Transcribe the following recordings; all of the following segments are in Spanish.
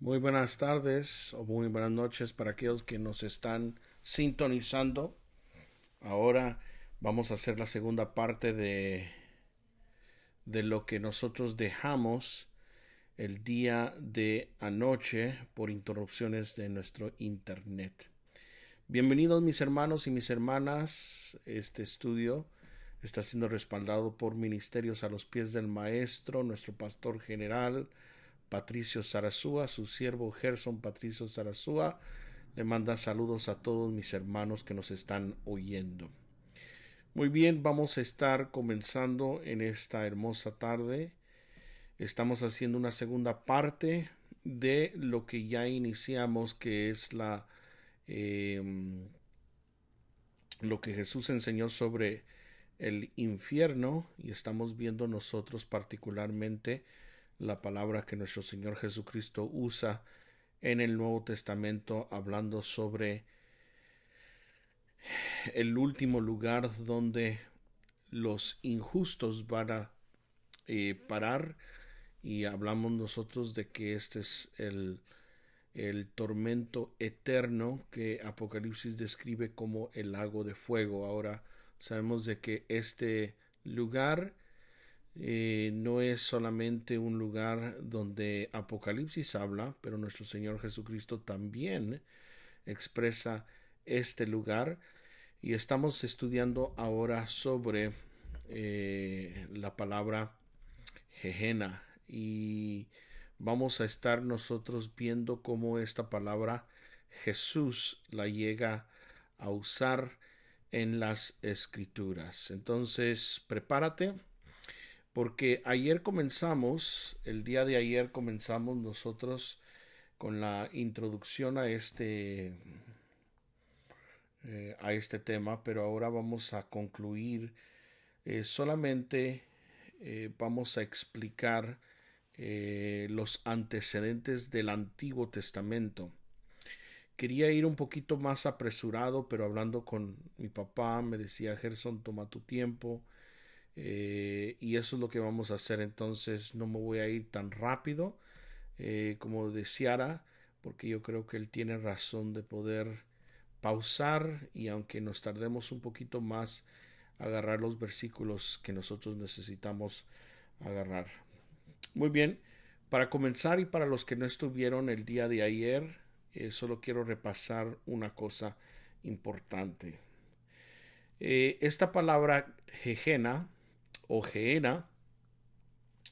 Muy buenas tardes o muy buenas noches para aquellos que nos están sintonizando. Ahora vamos a hacer la segunda parte de lo que nosotros dejamos el día de anoche por interrupciones de nuestro internet. Bienvenidos mis hermanos y mis hermanas. Este estudio está siendo respaldado por Ministerios a los Pies del Maestro, nuestro pastor general Patricio Sarazúa, su siervo Gerson Patricio Sarazúa. Le manda saludos a todos mis hermanos que nos están oyendo. Muy bien, vamos a estar comenzando en esta hermosa tarde. Estamos haciendo una segunda parte de lo que ya iniciamos, que es eh, lo que Jesús enseñó sobre el infierno, y estamos viendo nosotros particularmente la palabra que nuestro Señor Jesucristo usa en el Nuevo Testamento, hablando sobre el último lugar donde los injustos van a parar, y hablamos nosotros de que este es el tormento eterno que Apocalipsis describe como el lago de fuego. Ahora sabemos de que este lugar no es solamente un lugar donde Apocalipsis habla, pero nuestro Señor Jesucristo también expresa este lugar, y estamos estudiando ahora sobre la palabra Gehenna, y vamos a estar nosotros viendo cómo esta palabra Jesús la llega a usar en las escrituras. Entonces prepárate, porque el día de ayer comenzamos nosotros con la introducción a este tema, pero ahora vamos a concluir. Solamente vamos a explicar los antecedentes del Antiguo Testamento. Quería ir un poquito más apresurado, pero hablando con mi papá me decía: Gerson, toma tu tiempo, y eso es lo que vamos a hacer. Entonces no me voy a ir tan rápido como deseara, porque yo creo que él tiene razón de poder pausar, y aunque nos tardemos un poquito más, agarrar los versículos que nosotros necesitamos agarrar. Muy bien, para comenzar y para los que no estuvieron el día de ayer, solo quiero repasar una cosa importante. Esta palabra Gehenna o Gehenna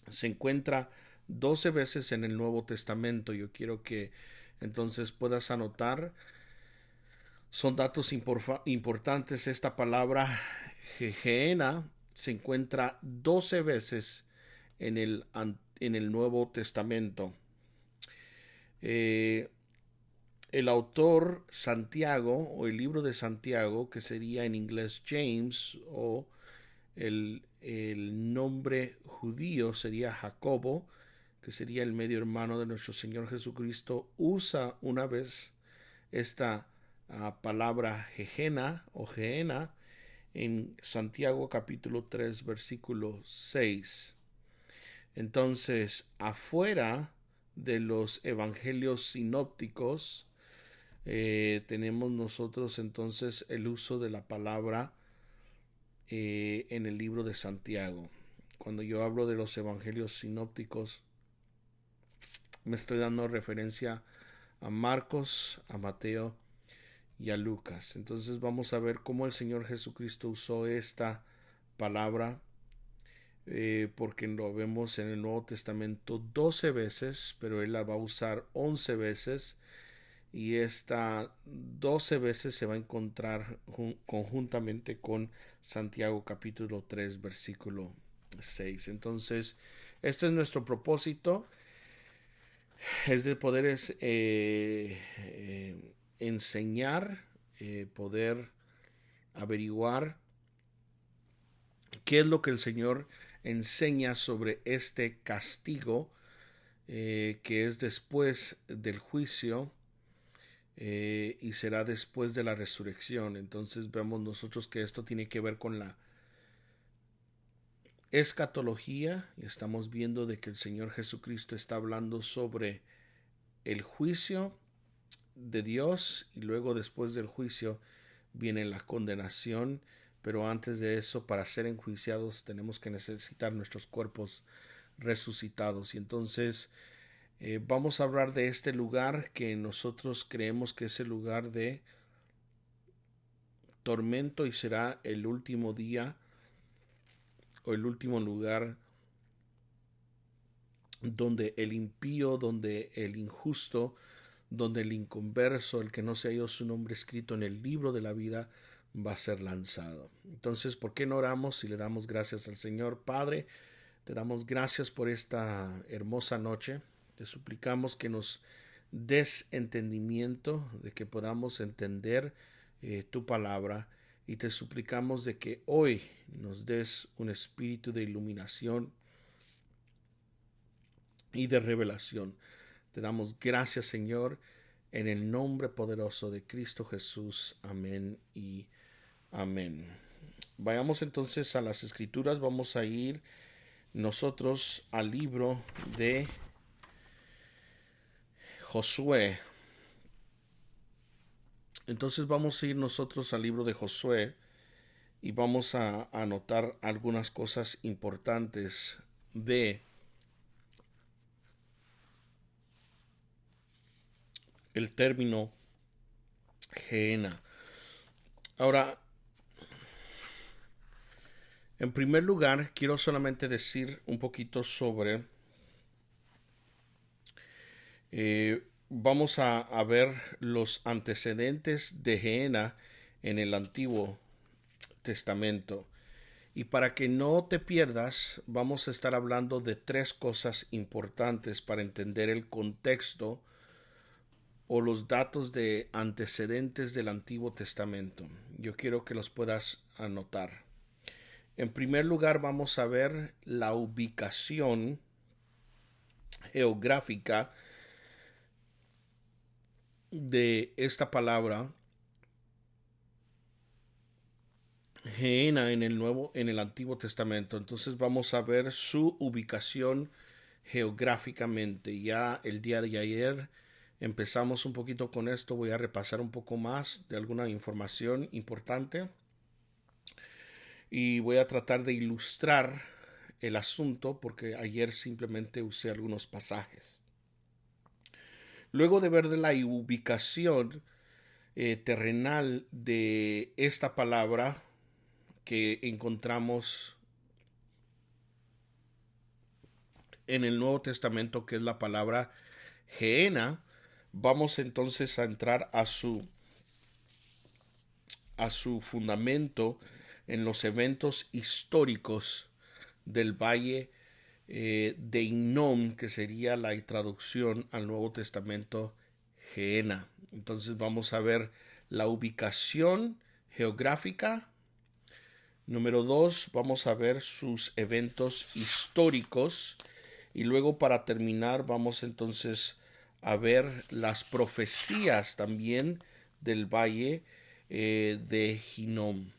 se encuentra 12 veces en el Nuevo Testamento. Yo quiero que entonces puedas anotar. Son datos importantes. Esta palabra Gehenna se encuentra 12 veces en el Nuevo Testamento. Eh, el autor Santiago, o el libro de Santiago, que sería en inglés James, o el nombre judío sería Jacobo, que sería el medio hermano de nuestro Señor Jesucristo, usa una vez esta palabra Gehenna o Gehenna en Santiago capítulo 3 versículo 6. Entonces, afuera de los evangelios sinópticos, tenemos nosotros entonces el uso de la palabra en el libro de Santiago. Cuando yo hablo de los evangelios sinópticos, me estoy dando referencia a Marcos, a Mateo y a Lucas. Entonces vamos a ver cómo el Señor Jesucristo usó esta palabra, porque lo vemos en el Nuevo Testamento 12 veces, pero Él la va a usar 11 veces, y esta 12 veces se va a encontrar conjuntamente con Santiago capítulo 3 versículo 6. Entonces, este es nuestro propósito, es de poder enseñar, poder averiguar qué es lo que el Señor enseña sobre este castigo, que es después del juicio, y será después de la resurrección. Entonces vemos nosotros que esto tiene que ver con la escatología, y estamos viendo de que el Señor Jesucristo está hablando sobre el juicio de Dios y luego después del juicio viene la condenación, pero antes de eso, para ser enjuiciados, tenemos que necesitar nuestros cuerpos resucitados. Y entonces vamos a hablar de este lugar que nosotros creemos que es el lugar de tormento y será el último día o el último lugar donde el impío, donde el injusto, donde el inconverso, el que no se halló su nombre escrito en el libro de la vida, va a ser lanzado. Entonces, ¿por qué no oramos y le damos gracias al Señor? Padre, te damos gracias por esta hermosa noche. Te suplicamos que nos des entendimiento, de que podamos entender tu palabra, y te suplicamos de que hoy nos des un espíritu de iluminación y de revelación. Te damos gracias, Señor, en el nombre poderoso de Cristo Jesús. Amén y amén. Vayamos entonces a las Escrituras. Vamos a ir nosotros al libro de Josué. Entonces vamos a ir nosotros al libro de Josué y vamos a anotar algunas cosas importantes de el término Gehenna. Ahora, en primer lugar, quiero solamente decir un poquito sobre vamos a ver los antecedentes de Gehenna en el Antiguo Testamento. Y para que no te pierdas, vamos a estar hablando de tres cosas importantes para entender el contexto o los datos de antecedentes del Antiguo Testamento. Yo quiero que los puedas anotar. En primer lugar, vamos a ver la ubicación geográfica de esta palabra Gehenna en el Antiguo Testamento. Entonces vamos a ver su ubicación geográficamente. Ya el día de ayer empezamos un poquito con esto. Voy a repasar un poco más de alguna información importante y voy a tratar de ilustrar el asunto porque ayer simplemente usé algunos pasajes. Luego de ver de la ubicación terrenal de esta palabra que encontramos en el Nuevo Testamento, que es la palabra Gehenna, vamos entonces a entrar a su fundamento en los eventos históricos del valle de Hinnom, que sería la traducción al Nuevo Testamento Gehenna. Entonces vamos a ver la ubicación geográfica. Número 2, vamos a ver sus eventos históricos. Y luego, para terminar, vamos entonces a ver las profecías también del valle de Hinnom.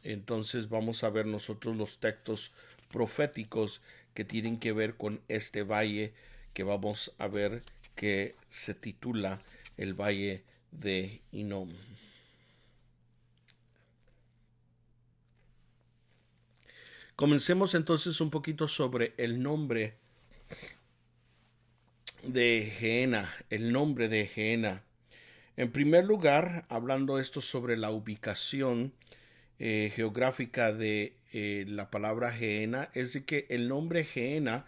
Entonces vamos a ver nosotros los textos proféticos que tienen que ver con este valle que vamos a ver, que se titula el valle de Hinnom. Comencemos entonces un poquito sobre el nombre de Gehenna, el nombre de Gehenna. En primer lugar, hablando esto sobre la ubicación geográfica de la palabra Gehenna, es de que el nombre Gehenna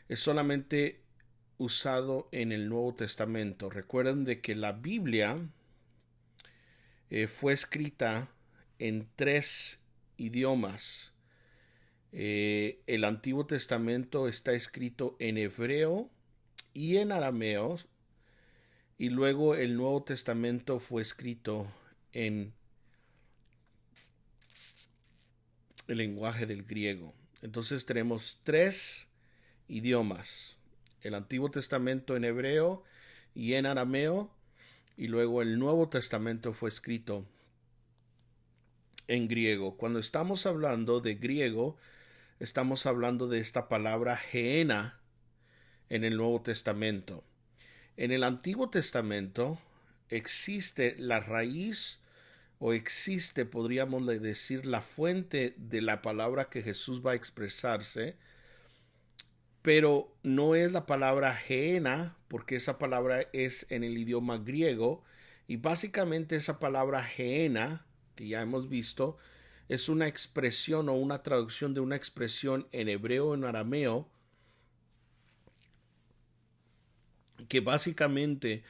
es solamente usado en el Nuevo Testamento. Recuerden de que la Biblia fue escrita en 3 idiomas. El Antiguo Testamento está escrito en hebreo y en arameo, y luego el Nuevo Testamento fue escrito en el lenguaje del griego. Entonces tenemos 3 idiomas: el Antiguo Testamento en hebreo y en arameo, y luego el Nuevo Testamento fue escrito en griego. Cuando estamos hablando de griego, estamos hablando de esta palabra Gehenna en el Nuevo Testamento. En el Antiguo Testamento existe la raíz o existe, podríamos decir, la fuente de la palabra que Jesús va a expresarse, pero no es la palabra geena, porque esa palabra es en el idioma griego, y básicamente esa palabra geena, que ya hemos visto, es una expresión o una traducción de una expresión en hebreo o en arameo, que básicamente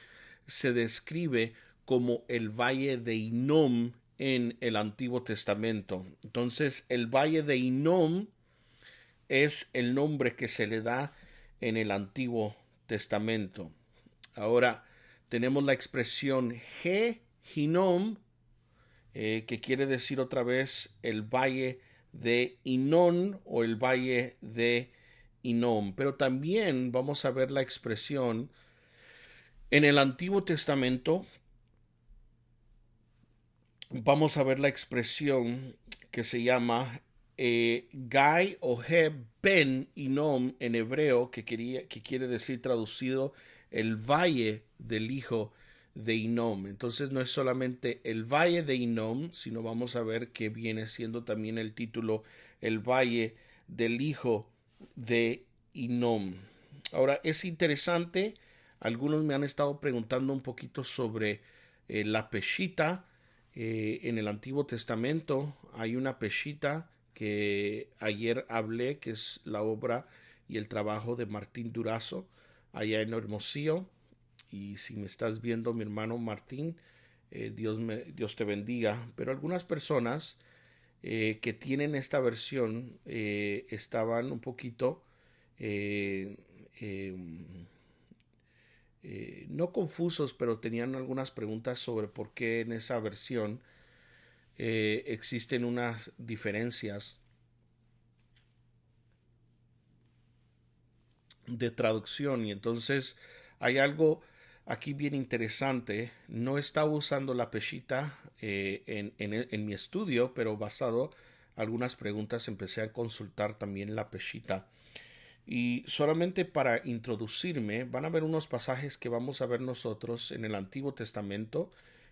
se describe como el valle de Hinnom en el Antiguo Testamento. Entonces, el valle de Hinnom es el nombre que se le da en el Antiguo Testamento. Ahora tenemos la expresión Ge Hinnom, que quiere decir otra vez el valle de Hinnom o el valle de Hinnom. Pero también vamos a ver la expresión en el Antiguo Testamento. Vamos a ver la expresión que se llama Gai o He Ben Inom en hebreo, que quiere decir traducido el valle del hijo de Inom. Entonces no es solamente el valle de Inom, sino vamos a ver que viene siendo también el título el valle del hijo de Inom. Ahora es interesante, algunos me han estado preguntando un poquito sobre la peshita. En el Antiguo Testamento hay una peshita que ayer hablé, que es la obra y el trabajo de Martín Durazo, allá en Hermosillo. Y si me estás viendo, mi hermano Martín, Dios te bendiga. Pero algunas personas que tienen esta versión estaban un poquito eh, eh, no confusos, pero tenían algunas preguntas sobre por qué en esa versión existen unas diferencias de traducción. Y entonces hay algo aquí bien interesante. No estaba usando la peshita en mi estudio, pero basado algunas preguntas empecé a consultar también la peshita. Y solamente para introducirme, van a ver unos pasajes que vamos a ver nosotros en el Antiguo Testamento.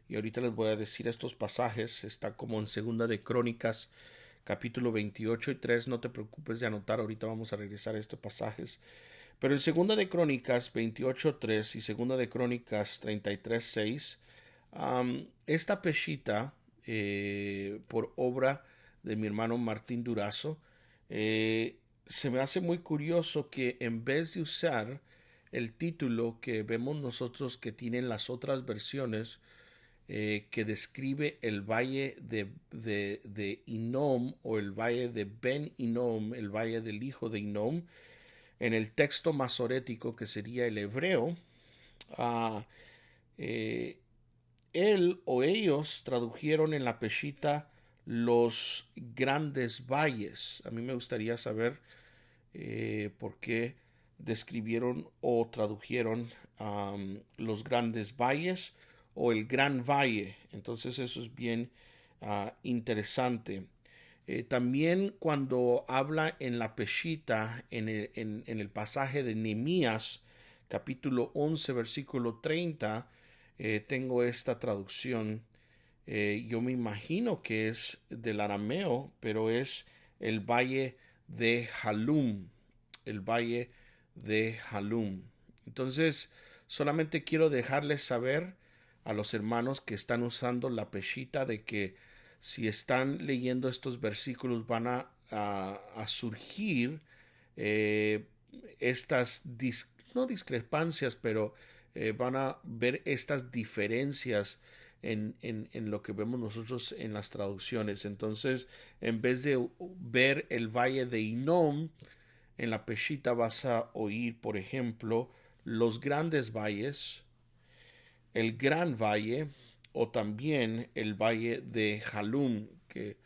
Y ahorita les voy a decir estos pasajes. Está como en Segunda de Crónicas, capítulo 28 y 3. No te preocupes de anotar, ahorita vamos a regresar a estos pasajes. Pero en Segunda de Crónicas 28:3 y Segunda de Crónicas 33:6, esta peshita, por obra de mi hermano Martín Durazo, se me hace muy curioso que en vez de usar el título que vemos nosotros que tienen las otras versiones, que describe el valle de Hinnom o el valle de Ben Hinnom, el valle del hijo de Hinnom, en el texto masorético que sería el hebreo, uh, eh, él o ellos tradujeron en la peshita los grandes valles. A mí me gustaría saber por qué describieron o tradujeron los grandes valles o el gran valle. Entonces eso es bien interesante. También cuando habla en la peshita, en el pasaje de Nehemías, capítulo 11, versículo 30, tengo esta traducción. Yo me imagino que es del arameo, pero es el valle de Halum, el valle de Halum. Entonces, solamente quiero dejarles saber a los hermanos que están usando la peshita de que si están leyendo estos versículos van a surgir eh, estas no discrepancias, pero van a ver estas diferencias en lo que vemos nosotros en las traducciones. Entonces, en vez de ver el valle de Hinnom, en la peshita vas a oír, por ejemplo, los grandes valles, el gran valle o también el valle de Halum, que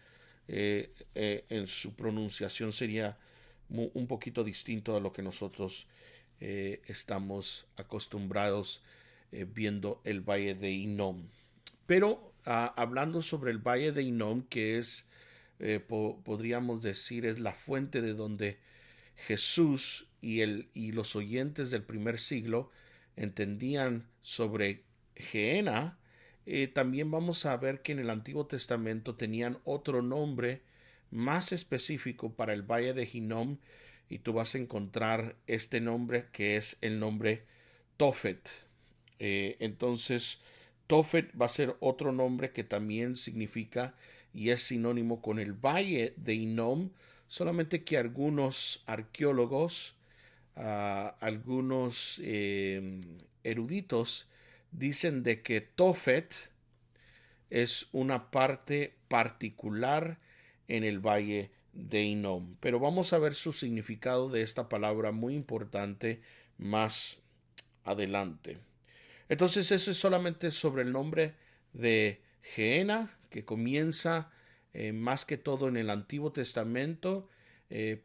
en su pronunciación sería un poquito distinto a lo que nosotros estamos acostumbrados viendo el valle de Hinnom. Pero hablando sobre el valle de Hinnom, que es, podríamos decir, es la fuente de donde Jesús y los oyentes del primer siglo entendían sobre Gehenna, también vamos a ver que en el Antiguo Testamento tenían otro nombre más específico para el valle de Hinnom, y tú vas a encontrar este nombre que es el nombre Tophet. Entonces, Tophet va a ser otro nombre que también significa y es sinónimo con el valle de Hinnom, solamente que algunos arqueólogos, algunos eruditos, dicen de que Tophet es una parte particular en el valle de Hinnom. Pero vamos a ver su significado de esta palabra muy importante más adelante. Entonces eso es solamente sobre el nombre de Gehenna, que comienza más que todo en el Antiguo Testamento,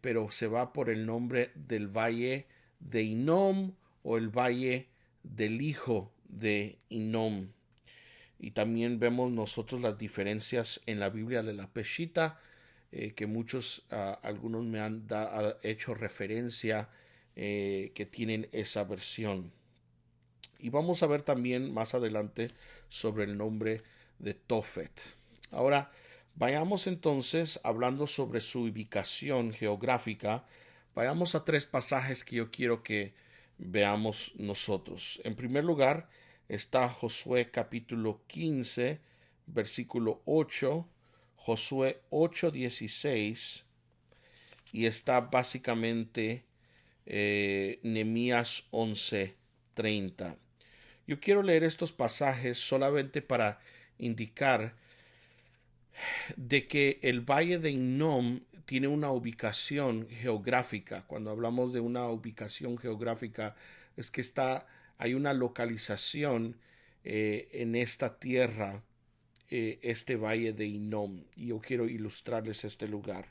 pero se va por el nombre del valle de Hinnom o el valle del hijo de Hinnom. Y también vemos nosotros las diferencias en la Biblia de la Peshita, que muchos, algunos me han hecho referencia, que tienen esa versión. Y vamos a ver también más adelante sobre el nombre de Tophet. Ahora, vayamos entonces hablando sobre su ubicación geográfica. Vayamos a tres pasajes que yo quiero que veamos nosotros. En primer lugar está Josué capítulo 15, versículo 8, Josué 8:16, y está básicamente Nehemías 11:30. Yo quiero leer estos pasajes solamente para indicar de que el valle de Hinnom tiene una ubicación geográfica. Cuando hablamos de una ubicación geográfica, es que hay una localización en esta tierra, este valle de Hinnom. Y yo quiero ilustrarles este lugar.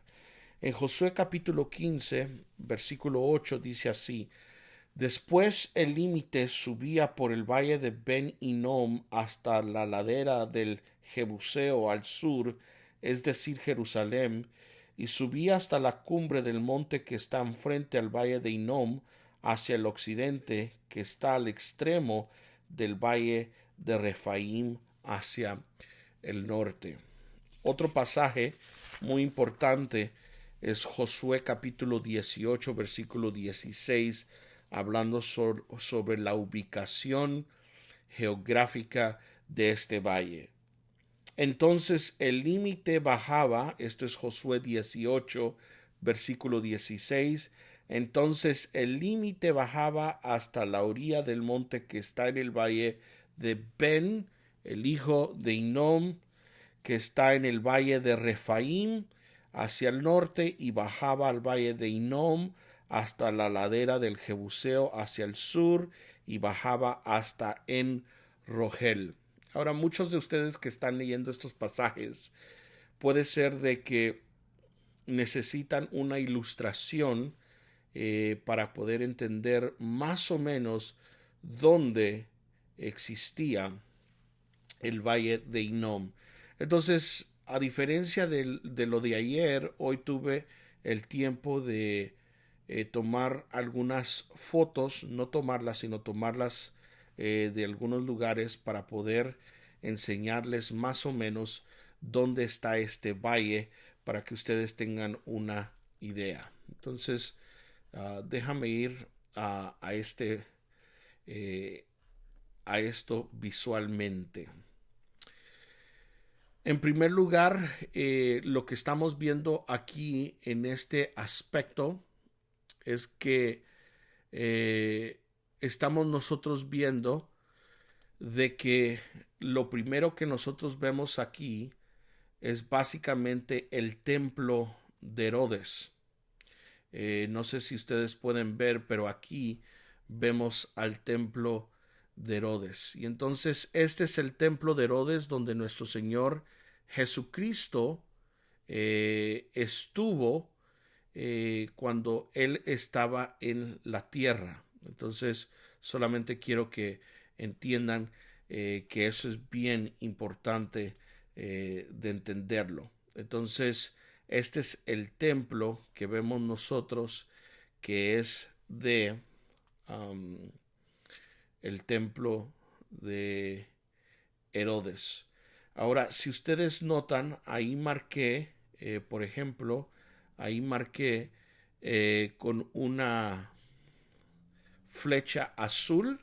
En Josué capítulo 15, versículo 8 dice así: Después el límite subía por el valle de Ben Hinnom hasta la ladera del Jebuseo al sur, es decir, Jerusalén, y subía hasta la cumbre del monte que está enfrente al valle de Hinnom, hacia el occidente, que está al extremo del valle de Refaim, hacia el norte. Otro pasaje muy importante es Josué capítulo 18, versículo 16, hablando sobre la ubicación geográfica de este valle. Entonces el límite bajaba, esto es Josué 18, versículo 16, entonces el límite bajaba hasta la orilla del monte que está en el valle de Ben, el hijo de Hinnom, que está en el valle de Refaim, hacia el norte, y bajaba al valle de Hinnom hasta la ladera del Jebuseo hacia el sur, y bajaba hasta en Rogel. Ahora, muchos de ustedes que están leyendo estos pasajes, puede ser de que necesitan una ilustración para poder entender más o menos dónde existía el valle de Hinnom. Entonces, a diferencia de lo de ayer, hoy tuve el tiempo de tomar algunas fotos, no tomarlas, sino tomarlas de algunos lugares para poder enseñarles más o menos dónde está este valle para que ustedes tengan una idea. Entonces, déjame ir eh, a esto visualmente. En primer lugar, lo que estamos viendo aquí en este aspecto es que estamos nosotros viendo de que lo primero que nosotros vemos aquí es básicamente el templo de Herodes. No sé si ustedes pueden ver, pero aquí vemos al templo de Herodes. Y entonces este es el templo de Herodes donde nuestro Señor Jesucristo estuvo cuando Él estaba en la tierra. Entonces solamente quiero que entiendan que eso es bien importante de entenderlo. Entonces este es el templo que vemos nosotros, que es de el templo de Herodes. Ahora, si ustedes notan, ahí marqué, por ejemplo, ahí marqué con una flecha azul.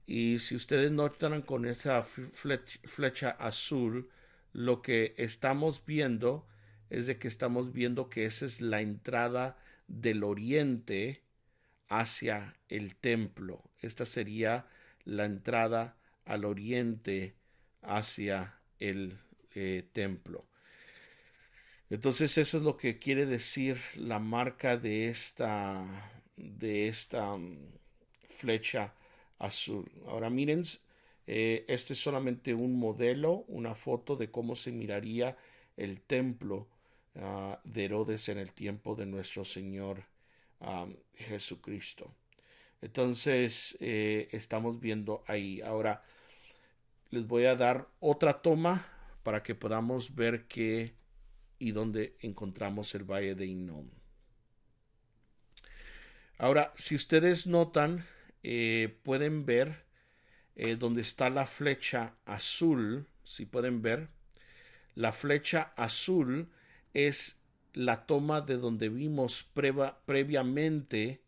Y si ustedes notan con esa flecha azul, lo que estamos viendo es de que estamos viendo que esa es la entrada del oriente hacia el templo. Esta sería la entrada al oriente hacia el templo. Entonces eso es lo que quiere decir la marca de esta flecha azul. Ahora miren, este es solamente un modelo, una foto de cómo se miraría el templo de Herodes en el tiempo de nuestro Señor Jesucristo. Entonces estamos viendo ahí. Ahora les voy a dar otra toma para que podamos ver qué y dónde encontramos el valle de Hinnom. Ahora, si ustedes notan, pueden ver donde está la flecha azul, si pueden ver, la flecha azul es la toma de donde vimos previamente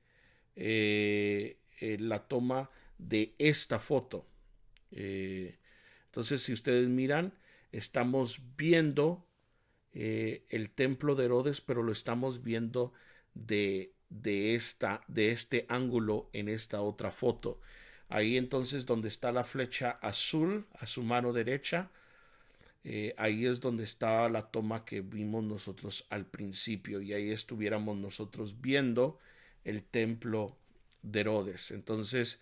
la toma de esta foto. Entonces, si ustedes miran, estamos viendo el templo de Herodes, pero lo estamos viendo de este ángulo en esta otra foto. Ahí entonces donde está la flecha azul a su mano derecha, ahí es donde está la toma que vimos nosotros al principio y ahí estuviéramos nosotros viendo el templo de Herodes. Entonces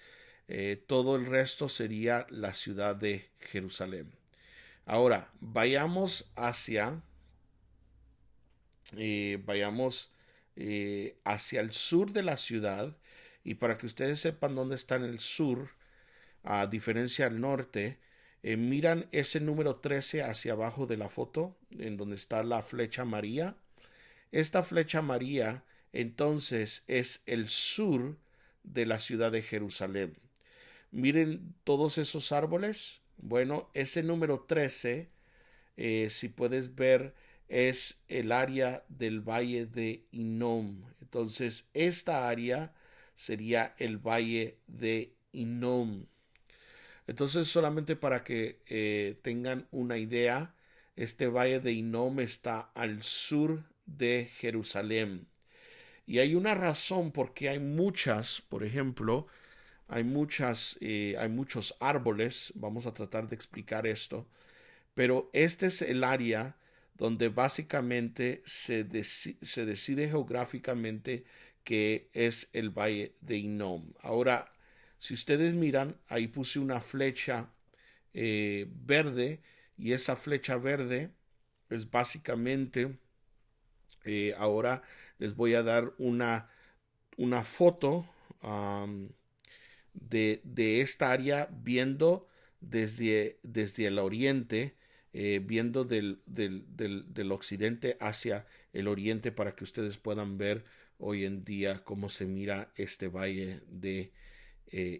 todo el resto sería la ciudad de Jerusalén. Ahora vayamos hacia el sur de la ciudad y para que ustedes sepan dónde está en el sur, a diferencia del norte, miran ese número 13 hacia abajo de la foto, en donde está la flecha María. Esta flecha María entonces es el sur de la ciudad de Jerusalén. Miren todos esos árboles. Bueno, ese número 13 si puedes ver, es el área del valle de Hinnom. Entonces, esta área sería el valle de Hinnom. Entonces, solamente para que tengan una idea, este valle de Hinnom está al sur de Jerusalén. Y hay una razón porque hay muchas, por ejemplo, hay muchos árboles. Vamos a tratar de explicar esto, pero este es el área donde básicamente se decide geográficamente que es el valle de Hinnom. Ahora, si ustedes miran, ahí puse una flecha verde y esa flecha verde es básicamente, ahora les voy a dar una foto de esta área viendo desde el oriente, viendo del occidente hacia el oriente para que ustedes puedan ver hoy en día cómo se mira este valle de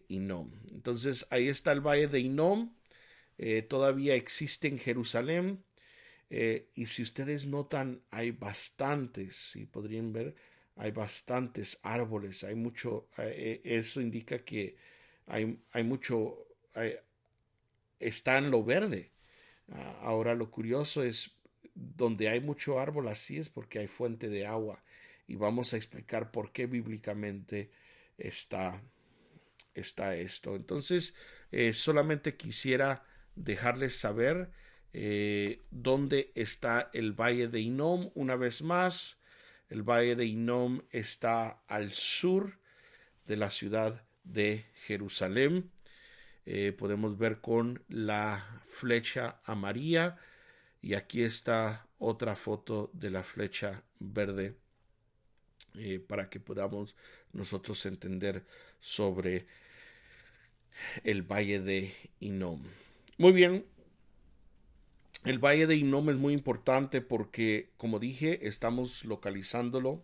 Hinnom. Entonces ahí está el valle de Hinnom, todavía existe en Jerusalén. Y si ustedes notan, hay bastantes, si podrían ver, hay bastantes árboles, hay mucho, eso indica que hay mucho, está en lo verde. Ahora lo curioso es, donde hay mucho árbol así es porque hay fuente de agua. Y vamos a explicar por qué bíblicamente está, está esto. Entonces, solamente quisiera dejarles saber dónde está el valle de Hinnom una vez más. El valle de Hinnom está al sur de la ciudad de Jerusalén. Podemos ver con la flecha amarilla y aquí está otra foto de la flecha verde para que podamos nosotros entender sobre el valle de Hinnom. Muy bien, el valle de Hinnom es muy importante porque, como dije, estamos localizándolo,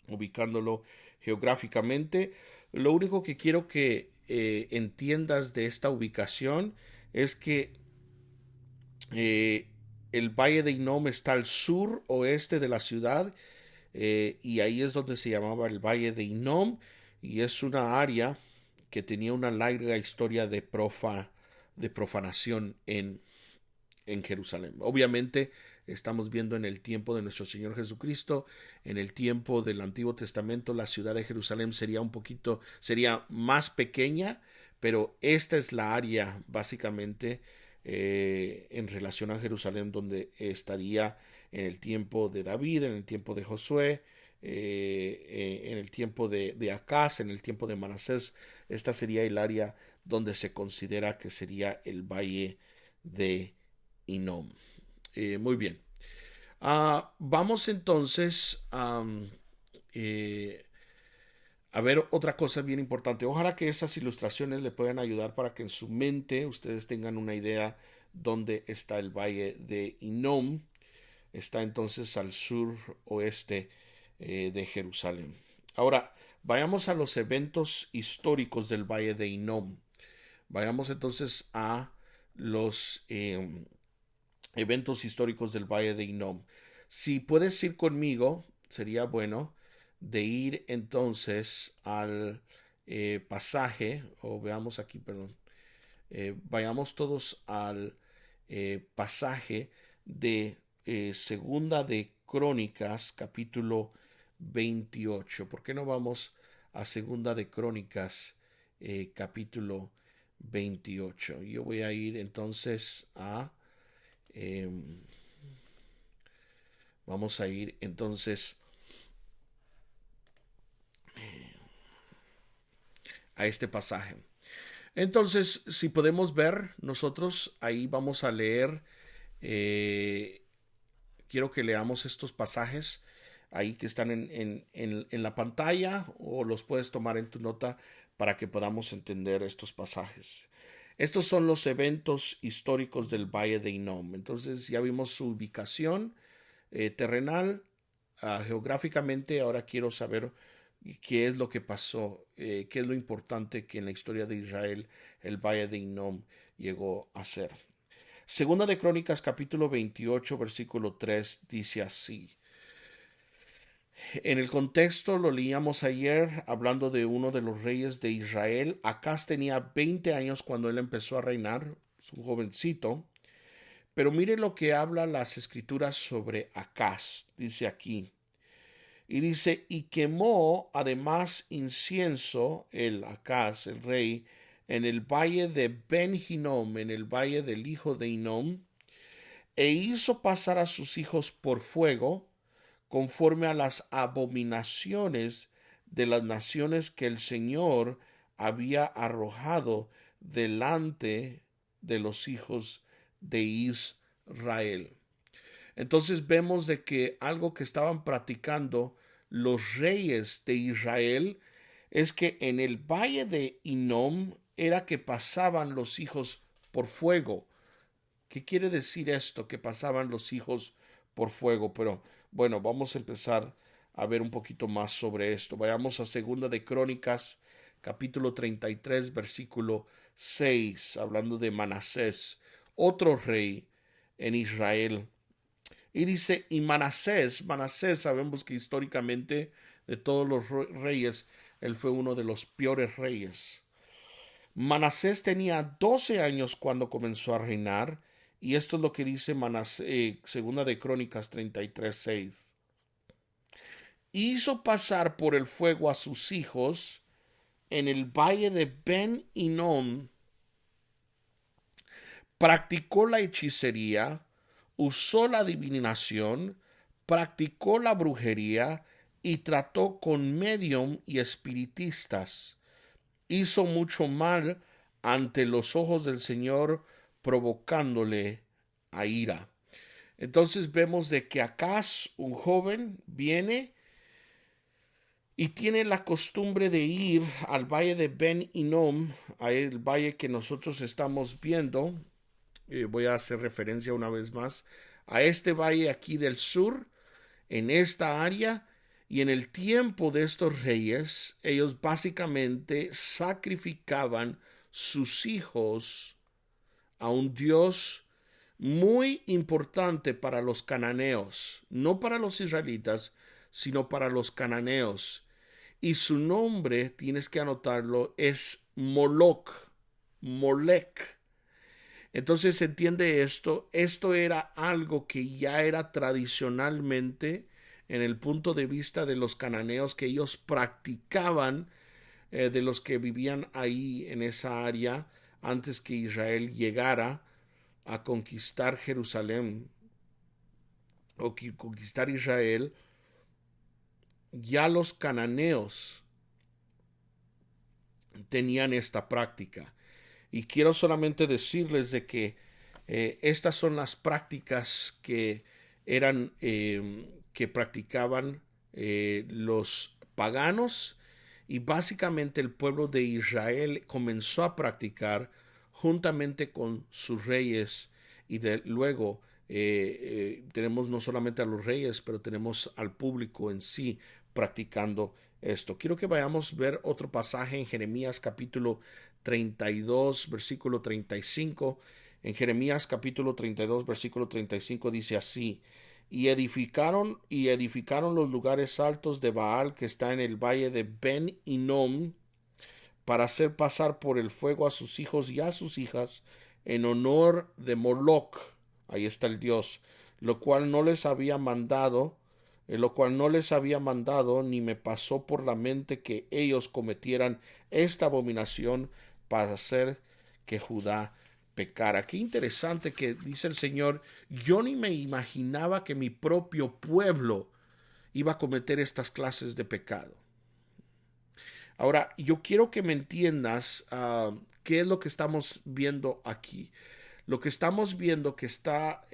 ubicándolo geográficamente. Lo único que quiero que entiendas de esta ubicación es que eh, el Valle de Hinnom está al sur oeste de la ciudad, y ahí es donde se llamaba el Valle de Hinnom, y es una área que tenía una larga historia de profanación en Jerusalén. Obviamente estamos viendo en el tiempo de nuestro Señor Jesucristo, en el tiempo del Antiguo Testamento, la ciudad de Jerusalén sería más pequeña, pero esta es la área básicamente en relación a Jerusalén donde estaría en el tiempo de David, en el tiempo de Josué, en el tiempo de Acaz, en el tiempo de Manasés. Esta sería el área donde se considera que sería el valle de Hinnom. Muy bien. Vamos entonces eh, a ver otra cosa bien importante. Ojalá que estas ilustraciones le puedan ayudar para que en su mente ustedes tengan una idea dónde está el valle de Hinnom. Está entonces al sur oeste de Jerusalén. Ahora, vayamos a los eventos históricos del valle de Hinnom. Vayamos entonces a los eventos históricos del Valle de Hinnom. Si puedes ir conmigo, sería bueno de ir entonces al pasaje, o veamos aquí, perdón, vayamos todos al pasaje de Segunda de Crónicas, capítulo 28. ¿Por qué no vamos a Segunda de Crónicas, capítulo 28? Yo voy a ir entonces eh, vamos a ir entonces a este pasaje. Entonces, si podemos ver, nosotros ahí vamos a leer, eh, quiero que leamos estos pasajes ahí que están en la pantalla, o los puedes tomar en tu nota para que podamos entender estos pasajes. Estos son los eventos históricos del Valle de Hinnom. Entonces ya vimos su ubicación terrenal, geográficamente. Ahora quiero saber qué es lo que pasó, qué es lo importante que en la historia de Israel el Valle de Hinnom llegó a ser. Segunda de Crónicas capítulo 28 versículo 3 dice así. En el contexto lo leíamos ayer hablando de uno de los reyes de Israel. Acaz tenía 20 años cuando él empezó a reinar, es un jovencito. Pero mire lo que habla las escrituras sobre Acaz, dice aquí. Y dice, y quemó además incienso, el Acaz, el rey, en el valle de Ben Hinnom, en el valle del hijo de Hinnom, e hizo pasar a sus hijos por fuego, conforme a las abominaciones de las naciones que el Señor había arrojado delante de los hijos de Israel. Entonces vemos de que algo que estaban practicando los reyes de Israel es que en el valle de Hinnom era que pasaban los hijos por fuego. ¿Qué quiere decir esto? Que pasaban los hijos por fuego. Pero bueno, vamos a empezar a ver un poquito más sobre esto. Vayamos a Segunda de Crónicas, capítulo 33, versículo 6, hablando de Manasés, otro rey en Israel. Y dice, y Manasés sabemos que históricamente de todos los reyes, él fue uno de los peores reyes. Manasés tenía 12 años cuando comenzó a reinar, y esto es lo que dice Segunda de Crónicas 33:6. Hizo pasar por el fuego a sus hijos en el valle de Ben Hinnom, practicó la hechicería, usó la adivinación, practicó la brujería y trató con medium y espiritistas. Hizo mucho mal ante los ojos del Señor, provocándole a ira. Entonces vemos de que Acaz, un joven, viene y tiene la costumbre de ir al valle de Ben Hinnom, a el valle que nosotros estamos viendo. Voy a hacer referencia una vez más a este valle aquí del sur, en esta área, Y en el tiempo de estos reyes, ellos básicamente sacrificaban sus hijos a un dios muy importante para los cananeos, no para los israelitas, sino para los cananeos. Y su nombre, tienes que anotarlo, es Moloch, Molech. Entonces se entiende esto. Esto era algo que ya era tradicionalmente en el punto de vista de los cananeos que ellos practicaban, de los que vivían ahí en esa área antes que Israel llegara a conquistar Jerusalén o conquistar Israel. Ya los cananeos tenían esta práctica. Y quiero solamente decirles de que estas son las prácticas que eran que practicaban los paganos, y básicamente el pueblo de Israel comenzó a practicar juntamente con sus reyes. Y luego tenemos no solamente a los reyes, pero tenemos al público en sí practicando esto. Quiero que vayamos a ver otro pasaje en Jeremías capítulo 32, versículo 35. En Jeremías capítulo 32, versículo 35 dice así: y edificaron los lugares altos de Baal que está en el valle de Ben Hinnom, para hacer pasar por el fuego a sus hijos y a sus hijas en honor de Moloch. Ahí está el dios, lo cual no les había mandado, ni me pasó por la mente que ellos cometieran esta abominación para hacer que Judá pecara. Qué interesante que dice el Señor: yo ni me imaginaba que mi propio pueblo iba a cometer estas clases de pecado. Ahora, yo quiero que me entiendas qué es lo que estamos viendo aquí. Lo que estamos viendo que está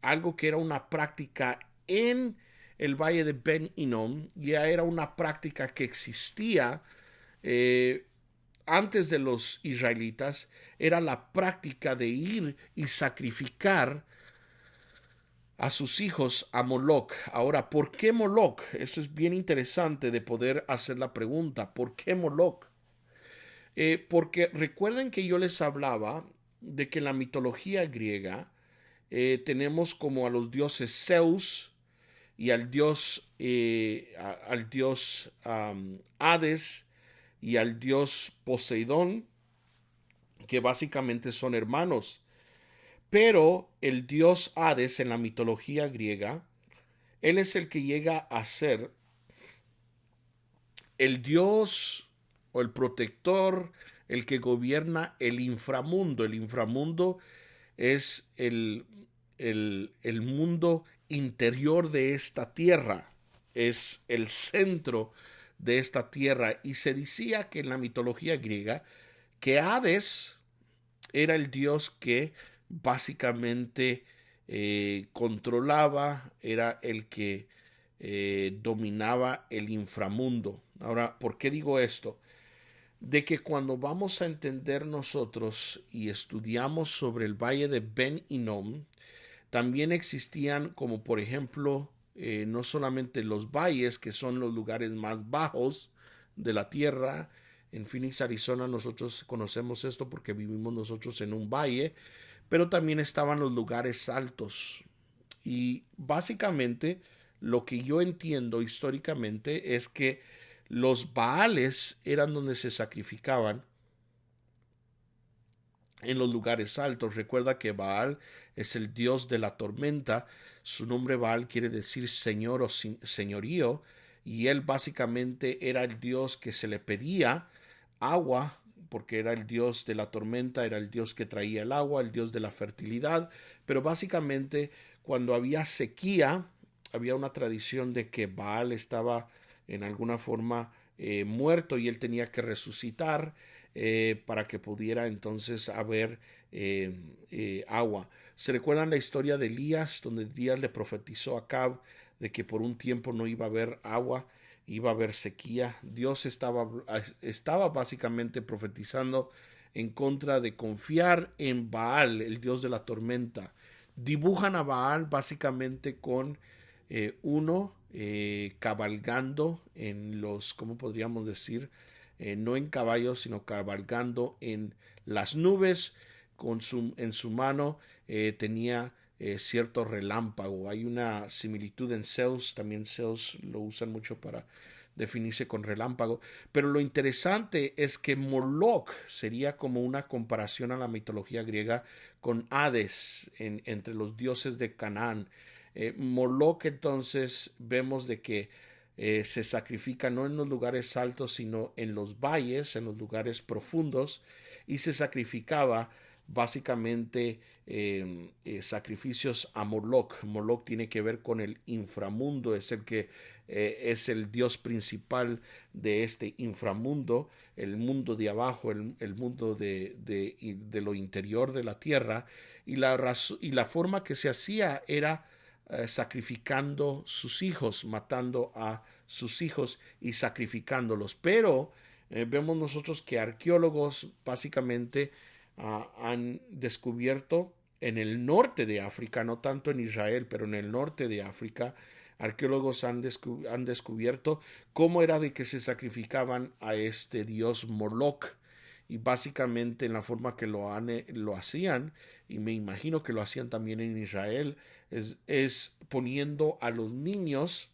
algo que era una práctica en el valle de Ben Hinnom, ya era una práctica que existía eh, antes de los israelitas. Era la práctica de ir y sacrificar a sus hijos a Moloch. Ahora, ¿por qué Moloch? Eso es bien interesante de poder hacer la pregunta. ¿Por qué Moloch? Porque recuerden que yo les hablaba de que en la mitología griega tenemos como a los dioses Zeus y al dios Hades y al dios Poseidón, que básicamente son hermanos. Pero el dios Hades en la mitología griega, él es el que llega a ser el dios o el protector, el que gobierna el inframundo. El inframundo es el mundo interior de esta tierra, es el centro de esta tierra. Y se decía que en la mitología griega que Hades era el dios que básicamente controlaba, era el que dominaba el inframundo. Ahora, ¿por qué digo esto? De que cuando vamos a entender nosotros y estudiamos sobre el valle de Ben Hinnom, también existían, como por ejemplo, no solamente los valles, que son los lugares más bajos de la tierra. En Phoenix, Arizona, nosotros conocemos esto porque vivimos nosotros en un valle, pero también estaban los lugares altos. Y básicamente lo que yo entiendo históricamente es que los Baales eran donde se sacrificaban en los lugares altos. Recuerda que Baal es el dios de la tormenta. Su nombre Baal quiere decir señor o señorío, y él básicamente era el dios que se le pedía agua, porque era el dios de la tormenta, era el dios que traía el agua, el dios de la fertilidad. Pero básicamente cuando había sequía, había una tradición de que Baal estaba en alguna forma muerto, y él tenía que resucitar para que pudiera entonces haber agua. ¿Se recuerdan la historia de Elías, donde Elías le profetizó a Acab de que por un tiempo no iba a haber agua, iba a haber sequía? Dios estaba básicamente profetizando en contra de confiar en Baal, el dios de la tormenta. Dibujan a Baal básicamente con uno cabalgando en los, ¿cómo podríamos decir? No en caballos, sino cabalgando en las nubes, en su mano tenía cierto relámpago. Hay una similitud en Zeus, también Zeus lo usan mucho para definirse con relámpago. Pero lo interesante es que Moloch sería como una comparación a la mitología griega con Hades entre los dioses de Canaán. Moloch entonces vemos de que se sacrifica no en los lugares altos, sino en los valles, en los lugares profundos, y se sacrificaba básicamente sacrificios a Moloch. Moloch tiene que ver con el inframundo, es el que es el dios principal de este inframundo, el mundo de abajo, el mundo de lo interior de la tierra, y la forma que se hacía era sacrificando sus hijos, matando a sus hijos y sacrificándolos. Pero vemos nosotros que arqueólogos básicamente han descubierto en el norte de África, no tanto en Israel, pero en el norte de África, arqueólogos han descubierto cómo era de que se sacrificaban a este dios Moloch. Y básicamente en la forma que lo hacían, y me imagino que lo hacían también en Israel, es poniendo a los niños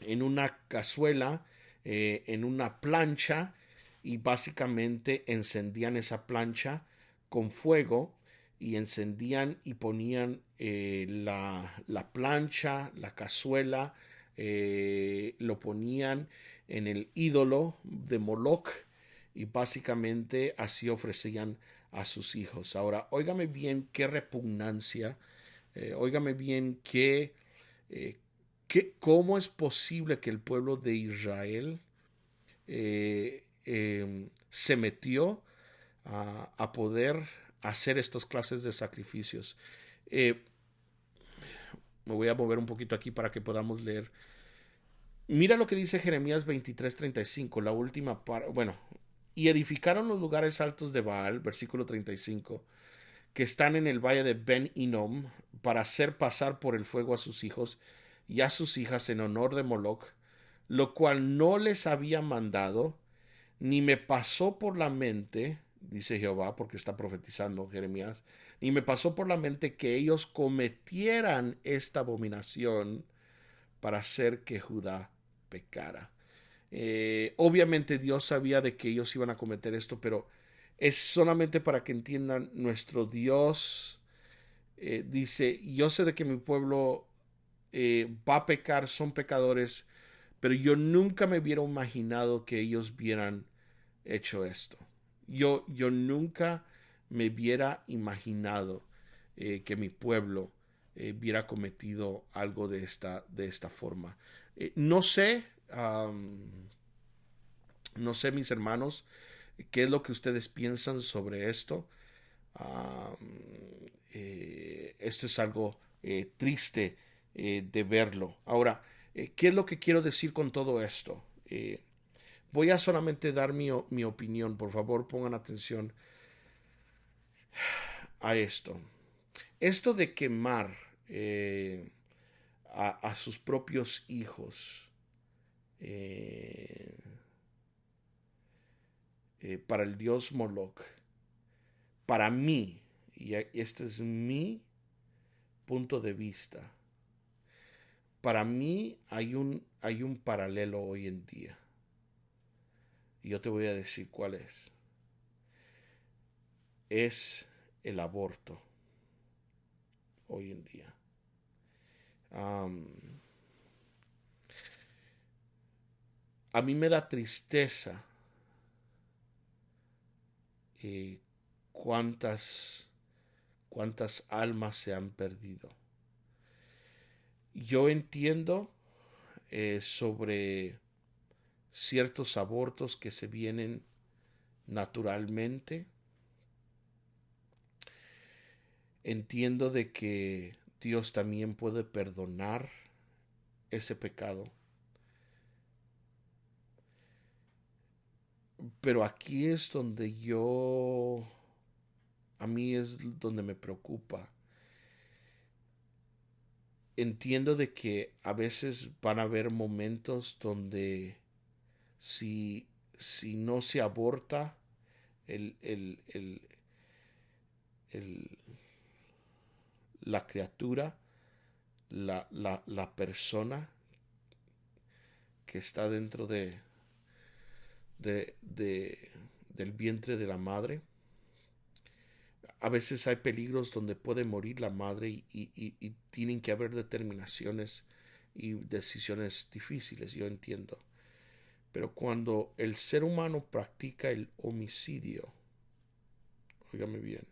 en una cazuela, en una plancha, y básicamente encendían esa plancha con fuego y encendían y ponían la plancha, la cazuela, lo ponían en el ídolo de Moloch y básicamente así ofrecían a sus hijos. Ahora, óigame bien qué repugnancia, óigame bien eh, cómo es posible que el pueblo de Israel se metió a poder hacer estas clases de sacrificios. Eh, Me voy a mover un poquito aquí para que podamos leer. Mira lo que dice Jeremías 23:35, la última parte. Bueno, y edificaron los lugares altos de Baal, versículo 35, que están en el valle de Ben Hinnom, para hacer pasar por el fuego a sus hijos y a sus hijas en honor de Moloch, lo cual no les había mandado, ni me pasó por la mente, dice Jehová, porque está profetizando Jeremías, ni me pasó por la mente que ellos cometieran esta abominación para hacer que Judá pecara. Obviamente Dios sabía de que ellos iban a cometer esto, pero es solamente para que entiendan, nuestro Dios dice, yo sé de que mi pueblo va a pecar, son pecadores, pero yo nunca me hubiera imaginado que ellos hubieran hecho esto. Yo nunca me hubiera imaginado que mi pueblo hubiera cometido algo de esta forma. No sé, no sé, mis hermanos, qué es lo que ustedes piensan sobre esto. Esto es algo triste de verlo. Ahora, ¿qué es lo que quiero decir con todo esto? Voy a solamente dar mi opinión. Por favor, pongan atención a esto. Esto de quemar a sus propios hijos eh, para el dios Moloch, para mí, y este es mi punto de vista, para mí hay un paralelo hoy en día. Y yo te voy a decir cuál es. Es el aborto hoy en día. Um, a mí me da tristeza eh, cuántas, cuántas almas se han perdido. Yo entiendo sobre ciertos abortos que se vienen naturalmente. Entiendo de que Dios también puede perdonar ese pecado. Pero aquí es donde a mí es donde me preocupa. entiendo de que a veces van a haber momentos donde si, si no se aborta el, el, el, el- la criatura, la persona que está dentro de, de- del vientre de la madre, a veces hay peligros donde puede morir la madre y tienen que haber determinaciones y decisiones difíciles, yo entiendo. Pero cuando el ser humano practica el homicidio, óigame bien,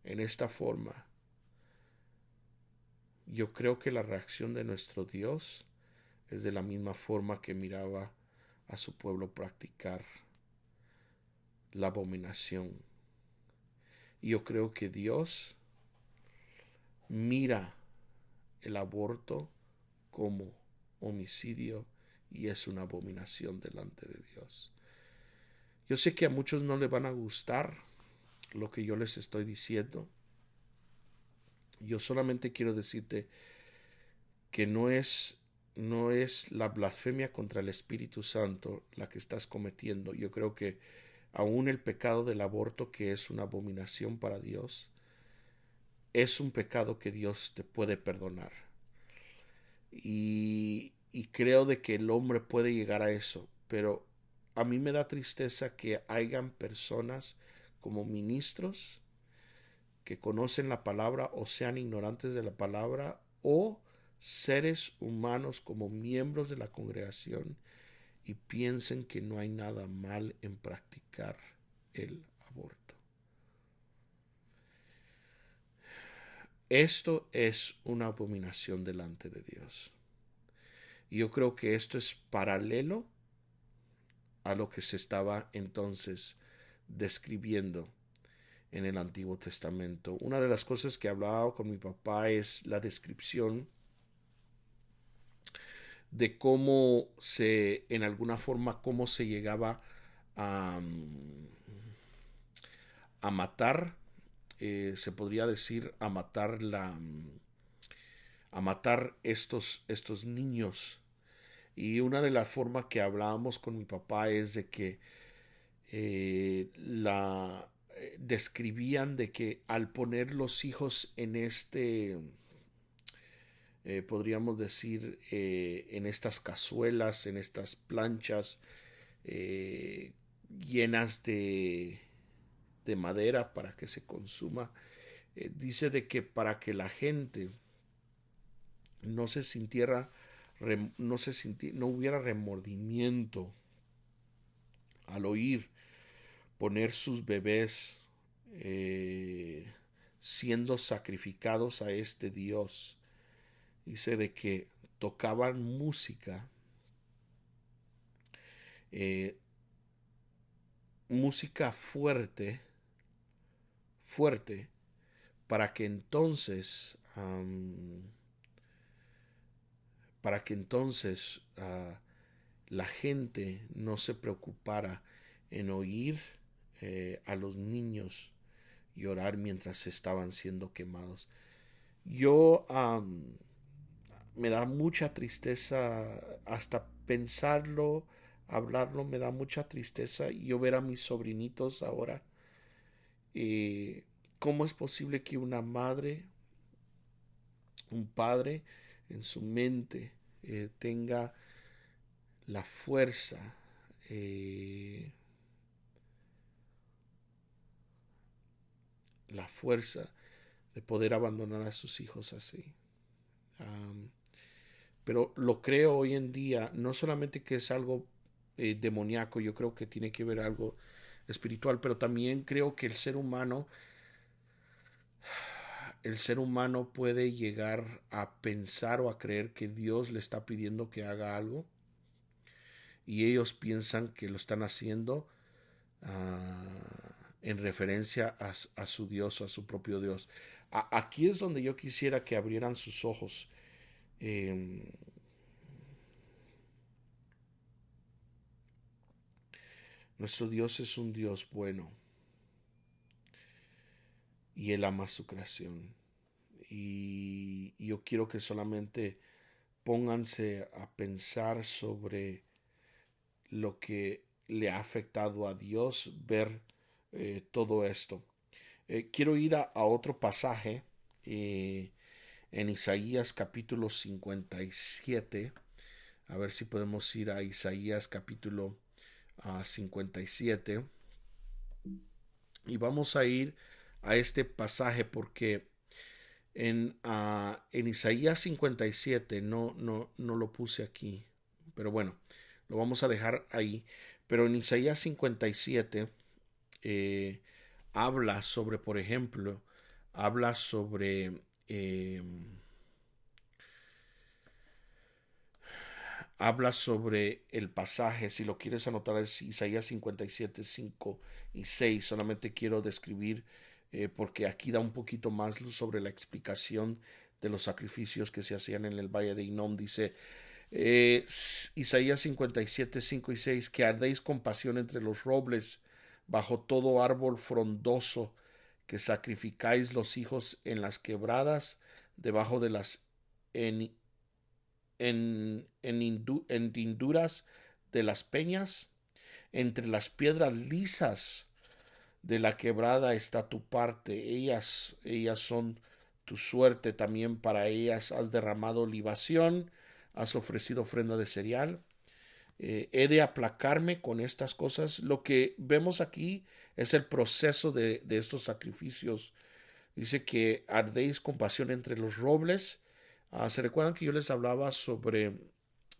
en esta forma, yo creo que la reacción de nuestro Dios es de la misma forma que miraba a su pueblo practicar la abominación. Y yo creo que Dios mira el aborto como homicidio y es una abominación delante de Dios. Yo sé que a muchos no les van a gustar lo que yo les estoy diciendo. Yo solamente quiero decirte que no es la blasfemia contra el Espíritu Santo la que estás cometiendo. Yo creo que aún el pecado del aborto, que es una abominación para Dios, es un pecado que Dios te puede perdonar. Y creo de que el hombre puede llegar a eso, pero a mí me da tristeza que hayan personas como ministros que conocen la palabra o sean ignorantes de la palabra o seres humanos como miembros de la congregación y piensen que no hay nada mal en practicar el aborto. Esto es una abominación delante de Dios. Y yo creo que esto es paralelo a lo que se estaba entonces describiendo en el Antiguo Testamento. Una de las cosas que hablaba con mi papá es la descripción de cómo se, en alguna forma, cómo se llegaba a, a matar, se podría decir, a matar estos niños. Y una de las formas que hablábamos con mi papá es de que describían de que al poner los hijos en podríamos decir, en estas cazuelas, en estas planchas eh, llenas de madera para que se consuma, dice de que para que la gente no se sintiera, no hubiera remordimiento al oír poner sus bebés siendo sacrificados a este Dios. Dice de que tocaban música, eh, música fuerte, fuerte, para que entonces, para que entonces la gente no se preocupara en oír a los niños llorar mientras estaban siendo quemados. Yo me da mucha tristeza hasta pensarlo, hablarlo, me da mucha tristeza yo ver a mis sobrinitos ahora. ¿Cómo es posible que una madre, un padre, en su mente tenga la fuerza, eh, la fuerza de poder abandonar a sus hijos así? Um, pero lo creo hoy en día, no solamente que es algo demoníaco, yo creo que tiene que ver algo espiritual, pero también creo que el ser humano puede llegar a pensar o a creer que Dios le está pidiendo que haga algo y ellos piensan que lo están haciendo en referencia a su Dios, a su propio Dios. Aquí es donde yo quisiera que abrieran sus ojos. Eh, Nuestro Dios es un Dios bueno y Él ama su creación. y yo quiero que solamente pónganse a pensar sobre lo que le ha afectado a Dios ver todo esto. Quiero ir a otro pasaje en Isaías capítulo 57. A ver si podemos ir a Isaías capítulo 57. Y vamos a ir a este pasaje porque en Isaías 57 no lo puse aquí. Pero bueno, lo vamos a dejar ahí. Pero en Isaías 57 eh, habla sobre, por ejemplo, habla sobre habla sobre el pasaje. Si lo quieres anotar, es Isaías 57, 5 y 6. Solamente quiero describir porque aquí da un poquito más luz sobre la explicación de los sacrificios que se hacían en el valle de Hinnom. Dice Isaías 57, 5 y 6, que ardéis con pasión entre los robles, bajo todo árbol frondoso, que sacrificáis los hijos en las quebradas, debajo de las en, en hinduras de las peñas, entre las piedras lisas de la quebrada está tu parte, ellas son tu suerte, también para ellas has derramado libación, has ofrecido ofrenda de cereal. He de aplacarme con estas cosas. Lo que vemos aquí es el proceso de estos sacrificios. Dice que ardéis con pasión entre los robles. ¿Se recuerdan que yo les hablaba sobre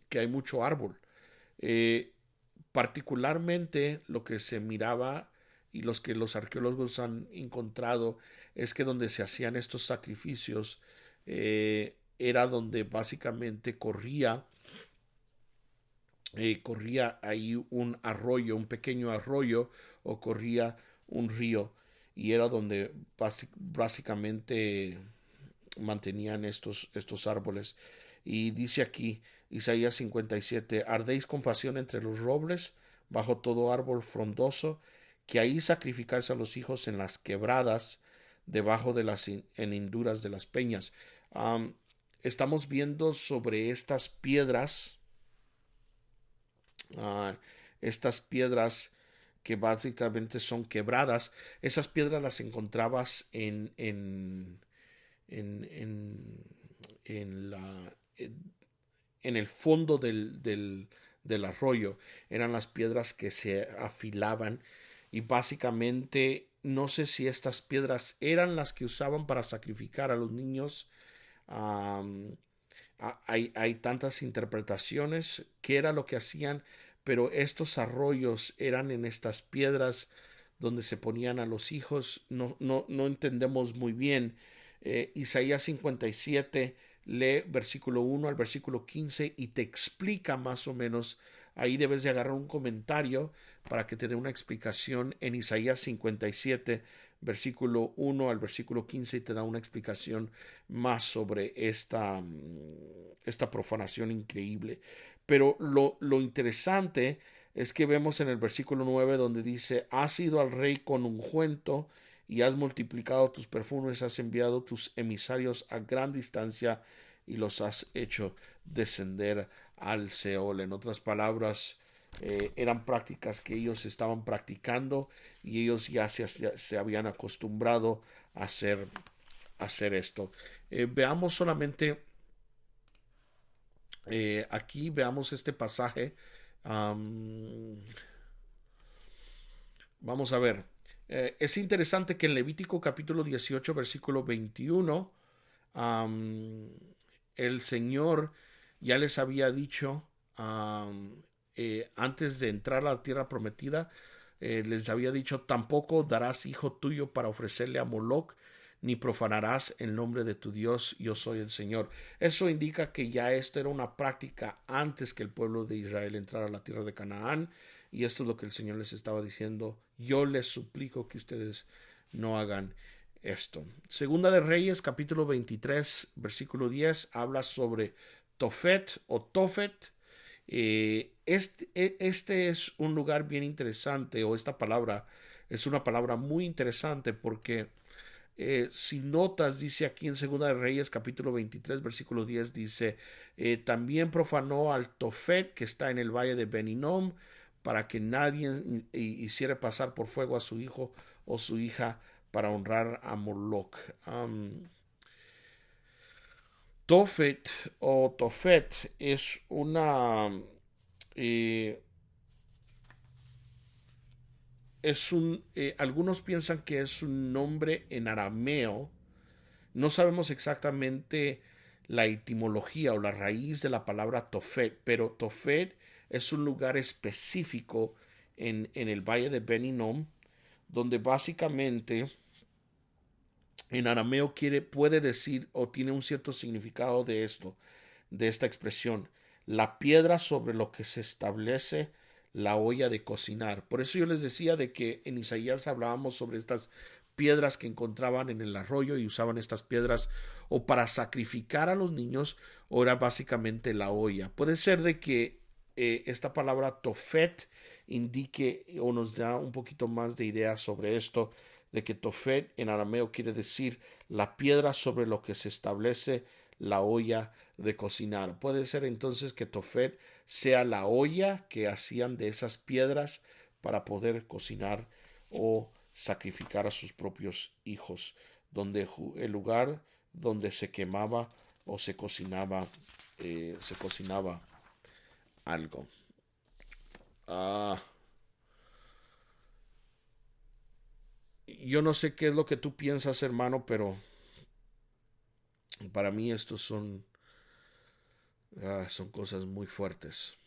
que hay mucho árbol? Eh, Particularmente lo que se miraba y los que los arqueólogos han encontrado es que donde se hacían estos sacrificios era donde básicamente corría ahí un arroyo, un pequeño arroyo, o corría un río, y era donde básicamente mantenían estos árboles. Y dice aquí, Isaías 57, ardéis con pasión entre los robles, bajo todo árbol frondoso, que ahí sacrificáis a los hijos en las quebradas, debajo de las hendiduras de las peñas. Estamos viendo sobre uh, estas piedras que básicamente son quebradas. Esas piedras las encontrabas en, en, en la, en el fondo del arroyo. Eran las piedras que se afilaban y básicamente no sé si estas piedras eran las que usaban para sacrificar a los niños. Um, hay tantas interpretaciones qué era lo que hacían, pero estos arroyos eran en estas piedras donde se ponían a los hijos. No entendemos muy bien. Isaías 57 lee versículo 1 al versículo 15 y te explica más o menos. Ahí debes de agarrar un comentario para que te dé una explicación en Isaías 57 versículo 1 al versículo 15 y te da una explicación más sobre esta profanación increíble. Pero lo interesante es que vemos en el versículo 9 donde dice, has ido al rey con ungüento y has multiplicado tus perfumes, has enviado tus emisarios a gran distancia y los has hecho descender al Seol. En otras palabras, eran prácticas que ellos estaban practicando y ellos ya se habían acostumbrado a hacer esto. Veamos solamente aquí, veamos este pasaje. Vamos a ver. Es interesante que en Levítico capítulo 18 versículo 21 el Señor ya les había dicho antes de entrar a la tierra prometida, les había dicho, tampoco darás hijo tuyo para ofrecerle a Moloc, ni profanarás el nombre de tu Dios, yo soy el Señor. Eso indica que ya esto era una práctica antes que el pueblo de Israel entrara a la tierra de Canaán, y esto es lo que el Señor les estaba diciendo, yo les suplico que ustedes no hagan esto. Segunda de Reyes, capítulo 23, versículo 10, habla sobre Tofet o Tofet. Este es un lugar bien interesante, o esta palabra es una palabra muy interesante porque Si notas, dice aquí en Segunda de Reyes, capítulo 23, versículo 10, dice, también profanó al Tofet, que está en el valle de Beninom, para que nadie hiciera pasar por fuego a su hijo o su hija para honrar a Moloch. Tofet o Tofet es una... eh, algunos piensan que es un nombre en arameo. No sabemos exactamente la etimología o la raíz de la palabra Tofet, pero Tofet es un lugar específico en el valle de Beninom, donde básicamente en arameo puede decir o tiene un cierto significado de esto, de esta expresión, la piedra sobre lo que se establece la olla de cocinar. Por eso yo les decía de que en Isaías hablábamos sobre estas piedras que encontraban en el arroyo y usaban estas piedras o para sacrificar a los niños o era básicamente la olla. Puede ser de que esta palabra tofet indique o nos da un poquito más de idea sobre esto, de que tofet en arameo quiere decir la piedra sobre lo que se establece la olla de cocinar. Puede ser entonces que tofet sea la olla que hacían de esas piedras para poder cocinar o sacrificar a sus propios hijos, donde el lugar donde se quemaba o se cocinaba algo. Ah, yo no sé qué es lo que tú piensas, hermano, pero para mí estos son cosas muy fuertes.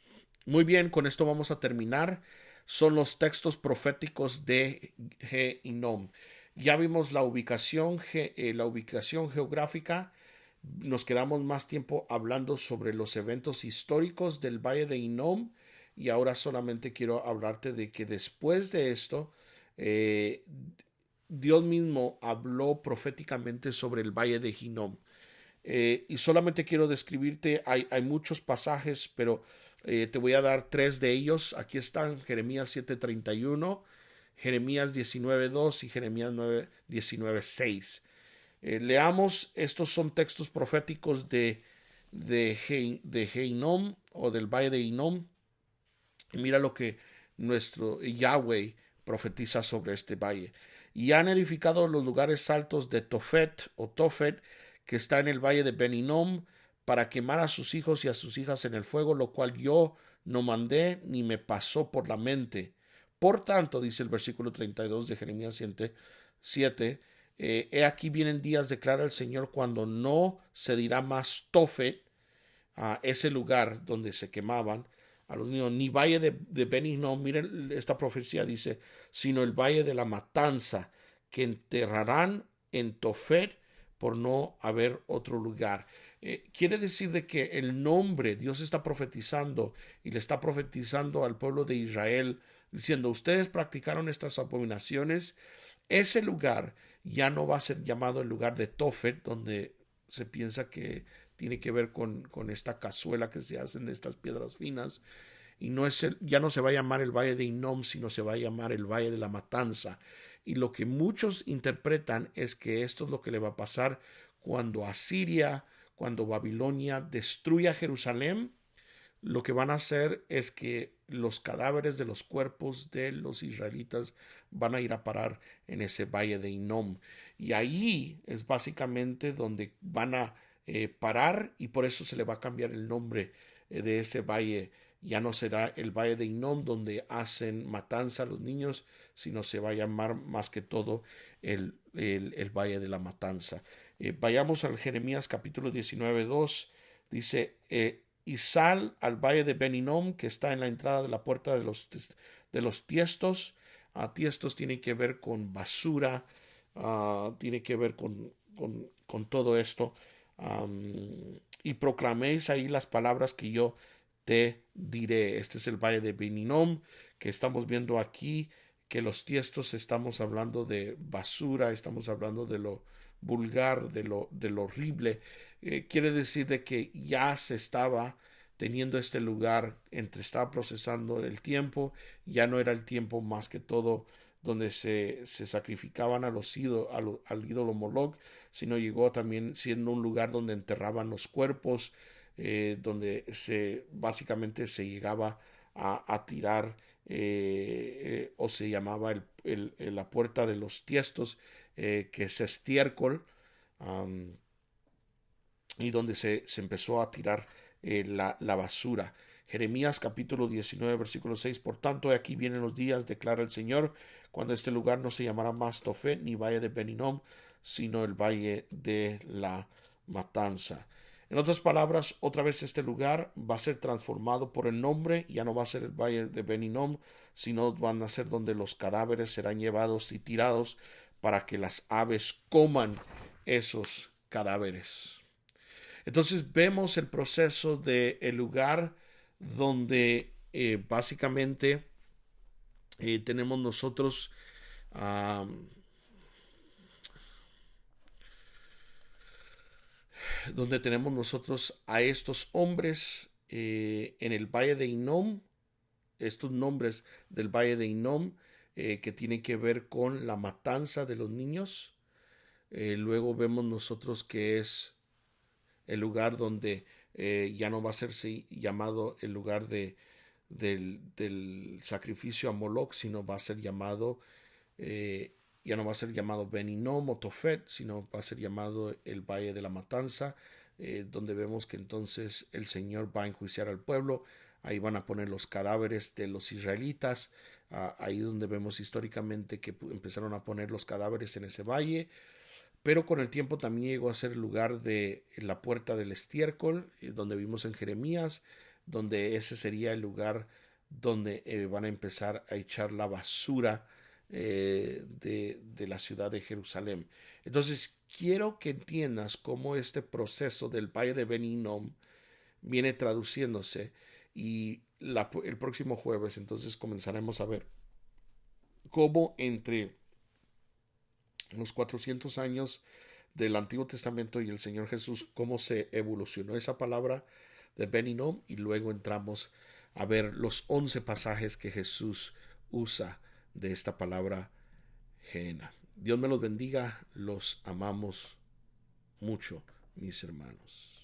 Muy bien, con esto vamos a terminar. Son los textos proféticos de Gehinom. Ya vimos la ubicación geográfica. Nos quedamos más tiempo hablando sobre los eventos históricos del Valle de Hinnom y ahora solamente quiero hablarte de que después de esto, eh, Dios mismo habló proféticamente sobre el Valle de Hinnom. Y solamente quiero describirte, hay muchos pasajes, pero te voy a dar tres de ellos. Aquí están Jeremías 7:31, Jeremías 19:2 y Jeremías 19:6. Leamos, estos son textos proféticos de Heinom o del valle de Hinnom. Y mira lo que nuestro Yahweh profetiza sobre este valle. Y han edificado los lugares altos de Tofet o Tofet, que está en el valle de Beninom, para quemar a sus hijos y a sus hijas en el fuego, lo cual yo no mandé ni me pasó por la mente. Por tanto, dice el versículo 32 de Jeremías 7, he aquí vienen días, declara el Señor, cuando no se dirá más Tofet, a ese lugar donde se quemaban a los niños, ni valle de Beni, no, miren, esta profecía dice, sino el valle de la matanza, que enterrarán en Tofet por no haber otro lugar. Quiere decir de que el nombre, Dios está profetizando y le está profetizando al pueblo de Israel, diciendo, ustedes practicaron estas abominaciones, ese lugar ya no va a ser llamado el lugar de Tofet, donde se piensa que tiene que ver con esta cazuela que se hacen de estas piedras finas, y ya no se va a llamar el Valle de Hinnom, sino se va a llamar el Valle de la Matanza. Y lo que muchos interpretan es que esto es lo que le va a pasar cuando Asiria, cuando Babilonia destruya Jerusalén. Lo que van a hacer es que los cadáveres de los cuerpos de los israelitas van a ir a parar en ese valle de Hinnom. Y ahí es básicamente donde van a parar, y por eso se le va a cambiar el nombre de ese valle. Ya no será el valle de Hinnom donde hacen matanza a los niños, sino se va a llamar más que todo el valle de la matanza. Vayamos al Jeremías capítulo 19:2. Dice, y sal al valle de Beninom, que está en la entrada de la puerta de los tiestos. Tiestos tiene que ver con basura, tiene que ver con todo esto. Y proclaméis ahí las palabras que yo te diré. Este es el valle de Beninom que estamos viendo aquí, que los tiestos estamos hablando de basura, estamos hablando de lo vulgar, de lo horrible. Quiere decir de que ya se estaba teniendo este lugar, estaba procesando el tiempo, ya no era el tiempo más que todo donde se sacrificaban al ídolo Moloch, sino llegó también siendo un lugar donde enterraban los cuerpos, donde básicamente se llegaba a tirar, o se llamaba la puerta de los tiestos, que es estiércol, um, y donde se empezó a tirar la basura. Jeremías capítulo 19 versículo 6. Por tanto, aquí vienen los días, declara el Señor, cuando este lugar no se llamará más Tofet ni valle de Beninom, sino el valle de la matanza. En otras palabras, otra vez este lugar va a ser transformado por el nombre, ya no va a ser el valle de Beninom, sino van a ser donde los cadáveres serán llevados y tirados para que las aves coman esos cadáveres. Entonces vemos el proceso del lugar donde básicamente tenemos nosotros, um, a estos hombres en el valle de Hinnom, estos nombres del valle de Hinnom, que tienen que ver con la matanza de los niños. Luego vemos nosotros que es el lugar donde ya no va a serse llamado el lugar del sacrificio a Moloch, sino va a ser llamado, ya no va a ser llamado Beninom o Tofet, sino va a ser llamado el Valle de la Matanza, donde vemos que entonces el Señor va a enjuiciar al pueblo. Ahí van a poner los cadáveres de los israelitas, ahí donde vemos históricamente que empezaron a poner los cadáveres en ese valle. Pero con el tiempo también llegó a ser el lugar de la puerta del estiércol, donde vimos en Jeremías, donde ese sería el lugar donde van a empezar a echar la basura de la ciudad de Jerusalén. Entonces, quiero que entiendas cómo este proceso del Valle de Ben Hinnom viene traduciéndose, y el próximo jueves entonces comenzaremos a ver cómo entre los 400 años del Antiguo Testamento y el Señor Jesús, cómo se evolucionó esa palabra de Ben Hinnom, y luego entramos a ver los 11 pasajes que Jesús usa de esta palabra Gehenna. Dios me los bendiga, los amamos mucho, mis hermanos.